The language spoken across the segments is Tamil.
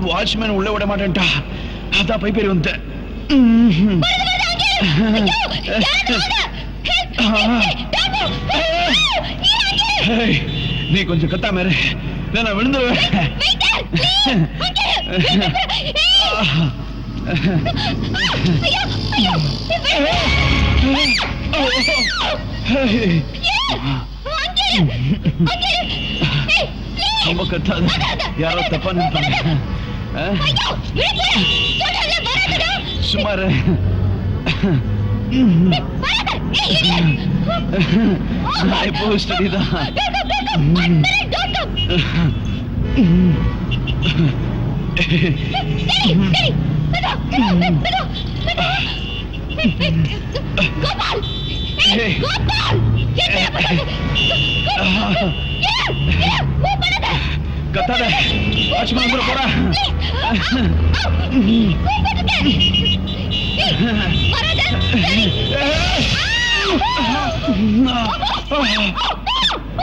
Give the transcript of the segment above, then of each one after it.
வாட்ச்மேன் உள்ள விட மாட்டேன்டா. அதான் பை பேர் வந்து நீ கொஞ்சம் கத்தாம இரு, நான் விழுந்துருவேன். ரொம்ப கத்தாத, யாரோ தப்பா நினைப்பாங்க. சுமார் இப்போ ஸ்டடி தான். கத்தாத, வாட்ச்மேன் கூட போறா.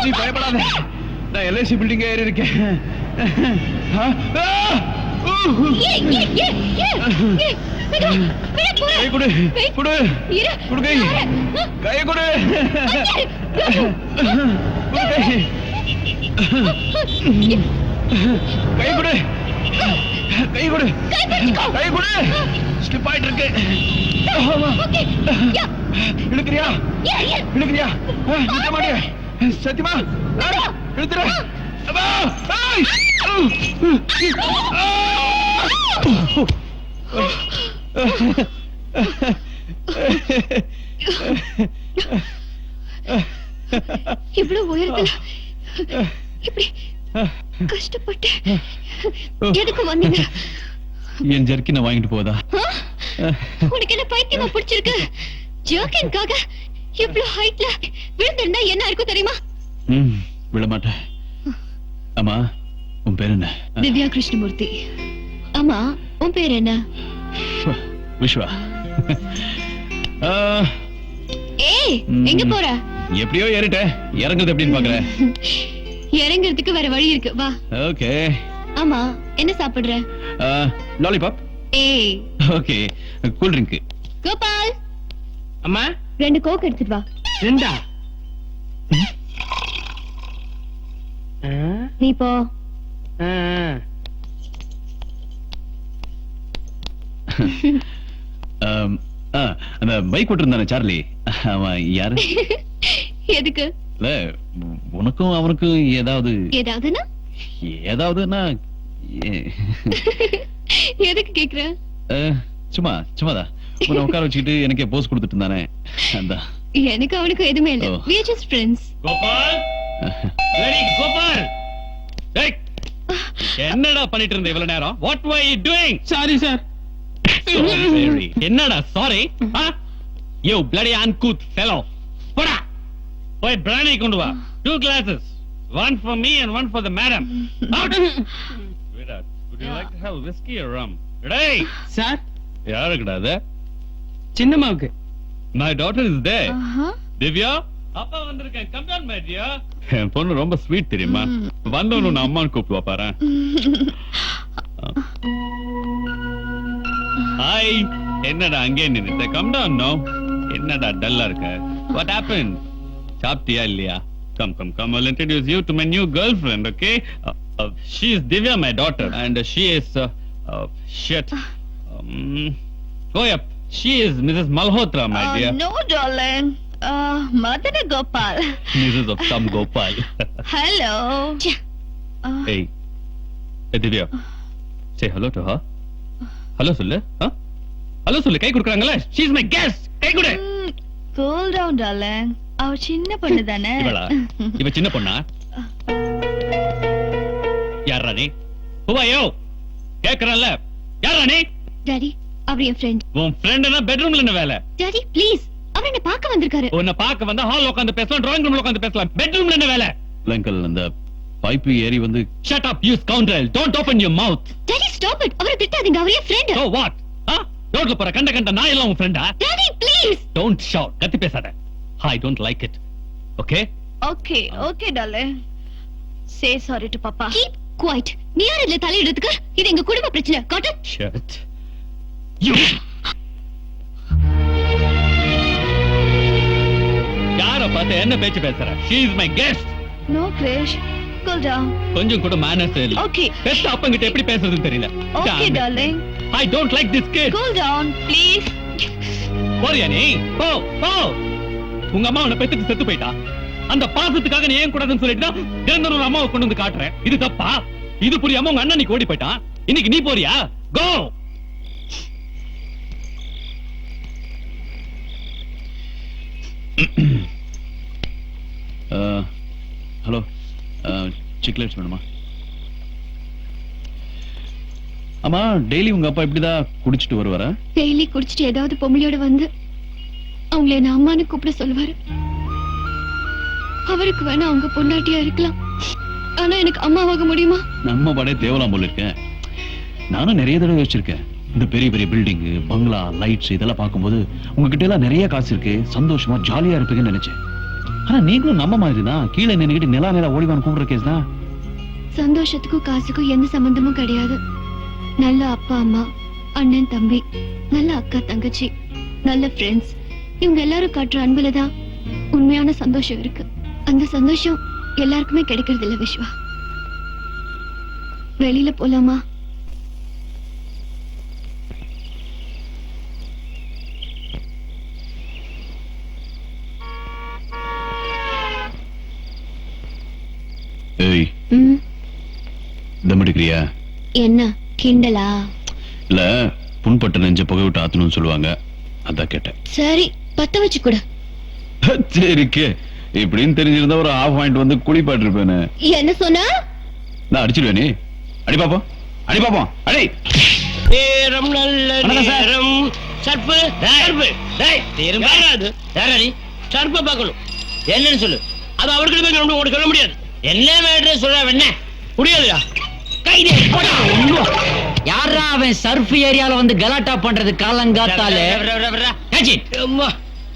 நீ பயப்படாத, நான் எல்ஐசி பில்டிங் ஏறி இருக்கேன். கை கொடு, கொடு, கொடு, கை கை கொடு, கை கொடு, கை கொடு, கை கொடு. ஸ்லிப் ஆயிட்டு இருக்கு. இழுக்கிறியா, இழுக்கிறியா? நிக்க மாட்டியா? சத்தியமா இழுத்துற. இவ்வளவு உயரத்துல இப்படி கஷ்டப்பட்டு எதுக்கு வந்தீங்க? என் ஜர்க்கினை வாங்கிட்டு போதா? உனக்கு என்ன பைத்தியமா பிடிச்சிருக்கு? ஜர்க்கின்காக இவ்வளவு ஹைட்ல விழுந்திருந்தா என்ன இருக்கும் தெரியுமா? விழமாட்டேன். அம்மா, உன் பேர் என்ன? திவ்யா கிருஷ்ணமூர்த்தி. அம்மா, உன் பேர் என்ன? விஸ்வா. ஏய், எங்க போற? எப்படியோ ஏறிட்ட, இறங்குறது எப்படின்னு பாக்குற? இறங்குறதுக்கு வேற வழி இருக்கு, வா. ஓகே. ஆமா, என்ன சாப்பிடுற? லாலிபாப். ஏய், ஓகே. Cool drink. கோபால். அம்மா, 2 கோக் எடுத்துட்டு வா. 2. நீ போ. அந்த பைக் ஓட்டிருந்தானே சார்லி, அவன் யாரு? எதுக்கு? இல்ல, உனக்கும் அவனுக்கும் ஏதாவது? ஏதாவதுன்னா? ஏதாவதுன்னா எதுக்கு கேக்குற? சும்மா சும்மாதான். உன்னை உட்கார வச்சுக்கிட்டு எனக்கே போஸ் கொடுத்துட்டு இருந்தானே, அதான். எனக்கு அவனுக்கு எதுவுமே இல்ல. we are just friends. Gopal, ready Gopal. டேய், என்னடா பண்ணிட்டு இருந்த இவ்வளவு நேரம்? what were you doing? Sorry sir. என்னடா sorry? you bloody uncouth fellow. போடா, போய் பிராணி கொண்டு வா. 2 glasses, one for me and one for the madam. Out. Virat, would you like to have whiskey or rum? டேய் சார். யாருக்குடா அது? சின்னம்மாவுக்கு. my daughter is there. Divya, அப்பா வந்திருக்கேன். come down my dear. என் பொண்ணு ரொம்ப ஸ்வீட் தெரியுமா? வந்தவனு நான் அம்மான்னு கூப்பிடுவா பாரு. ஹாய், என்னடா அங்கே நின்னுட்ட? Come down no. என்னடா டல்லா இருக்க? what happened? சாப்பிட்டியா இல்லையா? come I'll introduce you to my new girlfriend, okay? She is Divya, my daughter, and she is shit. Go up. She is Mrs. Malhotra, my dear. No darling, Madana Gopal. Mrs. of some Gopal. Hello. Hey, Divya, say hello to her. Hello சொல்லு. Hello சொல்லு. கை கொடுக்கறாங்கல? She is my guest. கை கொடு. Cool down darling. அவ சின்ன பொண்ணு தானே? இவளா? இவ சின்ன பொண்ணா? யாரா நீ? Who are you? கேக்குறல்ல? யாரா நீ? டாடி, அவர் என் ஃப்ரெண்ட். உன் ஃப்ரெண்ட்னா பெட்ரூம்ல என்ன வேலை? டாடி ப்ளீஸ், அவர் என்ன பார்க்க வந்திருக்காரு. உன்னை பார்க்க வந்தா ஹால்ல உட்கார்ந்து பேசலாம், டிராயிங் ரூம்ல உட்கார்ந்து பேசலாம். பெட்ரூம்ல என்ன வேலை? அங்கிள், அந்த பைப் ஏறி வந்து. Shut up, you scoundrel. Don't open your mouth. Daddy stop it. அவரை திட்டாதீங்க, அவர் என் ஃப்ரெண்ட். So what? ரோட்ல போற கண்ட நான் எல்லாம் உன் ஃப்ரெண்டா? Daddy please. Don't shout. கத்தி பேசாத. I don't like it. Okay? Okay okay darling. Say sorry to பாப்பா. Keep quiet. நீ யார் இதுல தலையிடுறதுக்கு? இது எங்க குடும்ப பிரச்சனை. Got it. ஷட். யூ. யார பார்த்து என்ன பேச்சு பேசுற? She is my guest. No கிரேஷ். Cool down. கொஞ்சம் கூட மேனர்ஸ் இல்ல. Okay. பெத்த அப்பங்கிட்ட எப்படி பேசுறதுன்னு தெரியல. Okay darling. I don't like this kid. Cool down please. போறியா நீ? போ போ. உங்க அம்மா உன்னை பெத்துட்டு செத்து போயிட்டா. அந்த பாசத்துக்காக நீ ஏன் கூடாதுன்னு சொல்லிட்டு திறந்தூர் அம்மாவை கொண்டு வந்து காட்டுறேன். இது தப்பா? இது புரியாம உங்க அண்ணன் நீ ஓடி போயிட்டான். இன்னைக்கு நீ போறியா? கோ. ஹலோ, சிக்லேட்ஸ் வேணுமா? ஆமா, டெய்லி உங்க அப்பா இப்படிதான் குடிச்சிட்டு வருவாரா? டெய்லி குடிச்சிட்டு ஏதாவது பொம்பளையோட வந்து அவங்கள என்ன அம்மான்னு கூப்பிட சொல்லுவாரு. அவருக்கு வேணா அவங்க பொண்டாட்டியா இருக்கலாம், ஆனா எனக்கு அம்மாவாக முடியுமா? நம்ம படே தேவலாம் போல இருக்கேன். நானும் நிறைய தடவை யோசிச்சிருக்கேன். இந்த பெரிய பெரிய பில்டிங், பங்களா, லைட்ஸ் இதெல்லாம் பார்க்கும்போது உங்ககிட்ட எல்லாம் நிறைய காசு இருக்கு, சந்தோஷமா ஜாலியா இருப்பீங்கன்னு நினைச்சேன். ஆனா நீங்களும் நம்ம மாதிரி தான், கீழே நின்னுக்கிட்டு நிலா ஓடிவான் கூப்பிடுற கேஸ் தான். சந்தோஷத்துக்கும் காசுக்கும் எந்த சம்பந்தமும் கிடையாது. நல்ல அப்பா அம்மா, அண்ணன் தம்பி, நல்ல அக்கா தங்கச்சி, நல்ல ஃப்ரெண்ட்ஸ், இவங்க எல்லாரும் காட்டுற அன்புலதான் உண்மையான சந்தோஷம் இருக்கு. அந்த சந்தோஷம் எல்லாருக்குமே கிடைக்கிறது இல்ல விஸ்வா. வெளியில போலாமா? ஏய், ம், தம் அடிக்கிறியா? என்ன கிண்டலா? இல்ல, புண்பட்ட நெஞ்ச புகை விட்டு ஆத்தணும்னு சொல்லுவாங்க, அதான் கேட்டேன். சரி, பத்த வச்சு கூட. சரிக்கே, இப்படின்னு தெரிஞ்சிருந்தா ஒரு half பாயிண்ட் வந்து குளிப்பாட்டு இருப்பேன்னு. என்ன சொன்னா? நான் அடிச்சிடுவேன். நீ அடி பாப்போம், அடி பாப்போம், அடி. நேரம் நல்ல வணக்கம் சார். நேரம். சர்ப்பு சர்ப்பு டேய் திரும்ப யாராது யாரடி சர்ப்ப பார்க்கணும். என்னன்னு சொல்லு. அது அவர்கிட்ட போய் நம்ம ஓட சொல்ல முடியாது. என்ன மேட்டர் சொல்ல என்ன முடியாதுடா. கைதே போடா. யாரா அவன் சர்ஃப் ஏரியால வந்து கலாட்டா பண்றது காலங்காத்தால? காச்சி அம்மா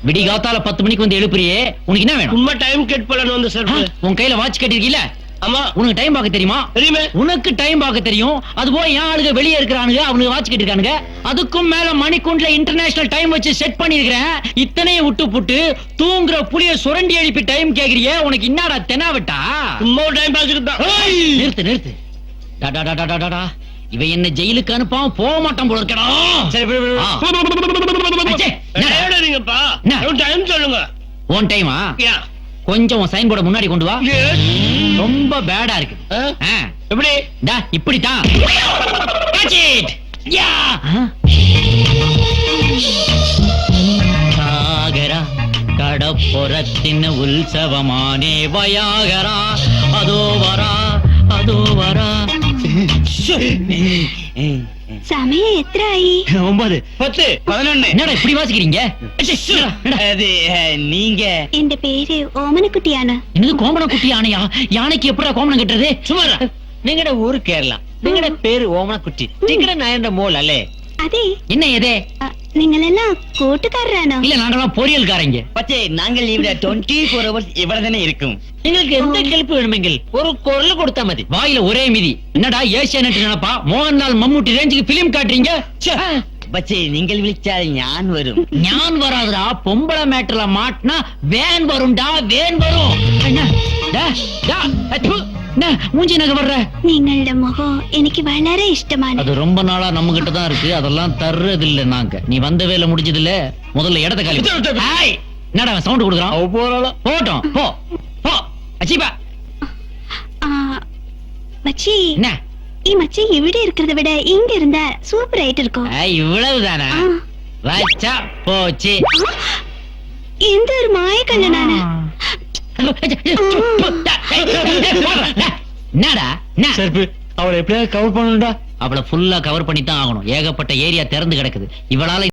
விடிகாத்தால 10 மணிக்கு வந்து எழுப்புறியே, உனக்கு என்ன வேணும்? உண்மை டைம் கட் பண்ணணும் அந்த சர்ப்பு. உன் கையில வாட்ச் கட்டிருக்கீல? ஆமா உனக்கு டைம் பார்க்க தெரியுமா? தெரியுமே. உனக்கு டைம் பார்க்க தெரியும். அது போய் என் ஆளுங்க வெளியே இருக்கிறானுங்க, அவனுக்கு வாட்ச் கட்டிருக்கானுங்க. அதுக்கும் மேல மணிக்குண்டுல இன்டர்நேஷனல் டைம் வச்சு செட் பண்ணிருக்கிறேன். இத்தனையும் விட்டு புட்டு தூங்குற புளிய சுரண்டி எழுப்பி டைம் கேக்குறியே, உனக்கு என்னடா தெனாவட்டா? சும்மா டைம் பாஸ்க்கு தான். நிறுத்து நிறுத்து. டா டா டா டா டா டா. இவன் என்ன ஜெயிலுக்கு அனுப்பாம போக மாட்டான் போல இருக்கடா. சரி ஆ. அச்சே, என்னடா? டயர்டாதீங்கப்பா. என்ன? டைம் சொல்லுங்க. உன் டைமா? யா கொஞ்சம் உன் சைன் போர்ட முன்னாடி கொண்டு வா. எஸ் ரொம்ப பேடா இருக்கு. ஆ. எப்படி டா இப்படித்தான். Catch it. யா. சாகரா கடப்புறத்தின் உற்சவமானே வயாகரா, அதோ வரா அதோ வரா. സമയം എത്രയായി? 9 10 11. என்னடா இப்படி வாசிக்கிறீங்க? அது நீங்க എന്റെ പേര് ഓമനക്കുട്ടിയാണ്. என்னது கோமண குட்டி யானையா? யானைக்கு எப்படா கோமணம் கட்டுறது? சுமாரா നിങ്ങളുടെ ഊര് കേരള. നിങ്ങളുടെ പേര് ഓമനക്കുട്ടി. നിങ്ങളുടെ നയന്റെ മോൾ അല്ലേ? അതെ. என்ன எதே? നിങ്ങളെല്ലാം കൂട്ടുകാരാണോ? இல்ல நாங்கெல்லாம் பொரியல்காரங்க. പക്ഷേ ഞങ്ങൾ ഇവിടെ 24 hours ഇവിടെ തന്നെ ഇരിക്കും. നിങ്ങൾക്ക് എന്ത് ഹെൽപ്പ് വേണമെങ്കിൽ ഒരു കുരൽ കൊടുത്താൽ മതി. வாயில ஒரே மிதி. என்னடா ஏசியானெட் நினைப்பா? மோகன்லால் மம்முட்டி ரேஞ்சுக்கு பிலிம் காட்டுறீங்க? പക്ഷേ നിങ്ങൾ വിളിച്ചാൽ ഞാൻ വരും. ஞான் வராதுடா. பொம்பளை மேட்டர்ல மாட்டினா வேன் வரும்டா, வேன் வரும். என்ன? டா, டா, அச்சு. என்ன மூஞ்சி நகை வர்ற? നിങ്ങളുടെ മുഖം എനിക്ക് വളരെ ഇഷ്ടമാണ്. அது ரொம்ப நாளா நம்ம கிட்ட தான் இருக்கு. அதெல்லாம் தர்றது இல்ல நாங்க. நீ வந்த வேலை முடிஞ்சது இல்ல, முதல்ல இடத்த காலி பண்ணு. ஏய், என்னடா சவுண்ட் கொடுக்குறான்? போட்டோம் போ போ. அச்சிபா மச்சி, என்ன? ഈ മച്ചി ഇവിടെ இருக்கிறத விட இங்க இருந்தா சூப்பர் ஆயிட்டு இருக்கும். இவ்வளவுதானா? வச்சா போச்சு. എന്ത് ഒരു മായക്കണ്ണനാണ്. என்னடா சர்ப்பு அவளை எப்படியாவது கவர் பண்ணணும்டா. அவளை ஃபுல்லா கவர் பண்ணி தான் ஆகணும். ஏகப்பட்ட ஏரியா திறந்து கிடக்குது. இவளால